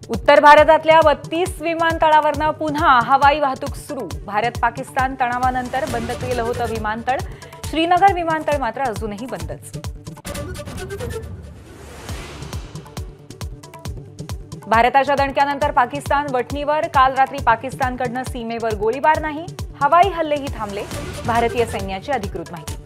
उत्तर भारतातल्या 32 विमानतळावरनं पुन्हा हवाई वाहतूक सुरू। भारत पाकिस्तान तणावानंतर बंद केलं होतं विमानतळ। श्रीनगर विमानतळ मात्र अजूनही बंदच। भारताच्या दणक्यानंतर पाकिस्तान वठणीवर। काल रात्री पाकिस्तानकडनं सीमेवर गोळीबार नाही, हवाई हल्लेही थांबले। भारतीय सैन्याची अधिकृत माहिती।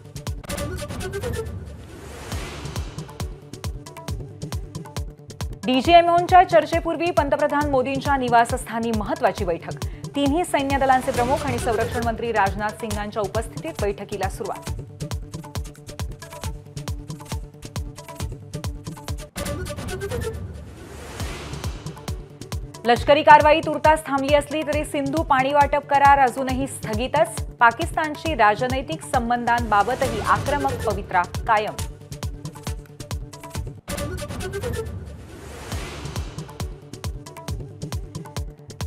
डीजीएमओच्या चर्चेपूर्वी पंतप्रधान मोदींच्या निवासस्थानी महत्त्वाची बैठक। तिन्ही सैन्य दलांचे प्रमुख आणि संरक्षण मंत्री राजनाथ सिंगांच्या उपस्थितीत बैठकीला सुरुवात। लष्करी कारवाई तुर्तास थांबली असली तरी सिंधू पाणी वाटप करार अजूनही स्थगितच। पाकिस्तानशी राजनैतिक संबंधांबाबतही आक्रमक पवित्रा कायम।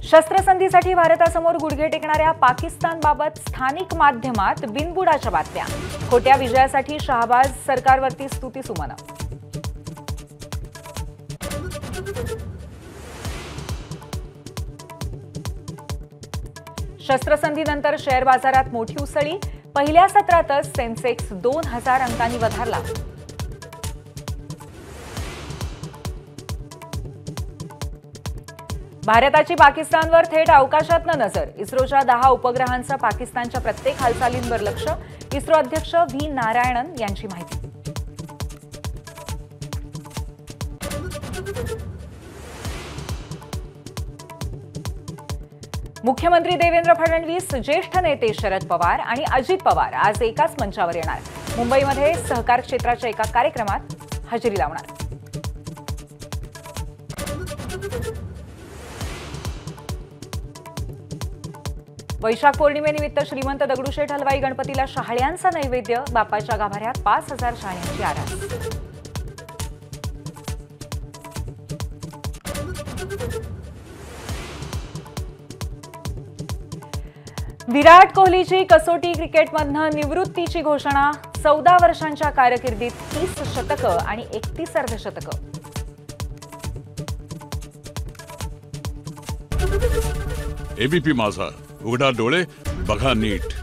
शस्त्रसंधीसाठी भारतासमोर गुडघे टेकणाऱ्या पाकिस्तानबाबत स्थानिक माध्यमात बिनबुडाच्या बातम्या। खोट्या विजयासाठी शहबाज सरकारवरती स्तुतीसुमनं। शस्त्रसंधीनंतर शेअर बाजारात मोठी उसळी। पहिल्या सत्रातच सेन्सेक्स 2000 अंकांनी वधारला। भारताची पाकिस्तानवर थेट अवकाशातनं नजर। इस्रोच्या 10 उपग्रहांचं पाकिस्तानच्या प्रत्येक हालचालींवर लक्ष। इस्रो अध्यक्ष व्ही नारायणन यांची माहिती। मुख्यमंत्री देवेंद्र फडणवीस, ज्येष्ठ नेते शरद पवार आणि अजित पवार आज एकाच मंचावर येणार। मुंबईमध्ये सहकार क्षेत्राच्या एका कार्यक्रमात हजेरी लावणार। वैशाख पौर्णिमेनिमित्त श्रीमंत दगडूशेठ हलवाई गणपतीला शहाळ्यांचा नैवेद्य। बाप्पाच्या गाभाऱ्यात 5000 शहाळ्यांची आरास। विराट कोहलीची कसोटी क्रिकेटमधनं निवृत्तीची घोषणा। 14 वर्षांच्या कारकिर्दीत 30 शतकं आणि 31 अर्धशतकं। एबीपी माझा, उघडा डोळे बघा नीट।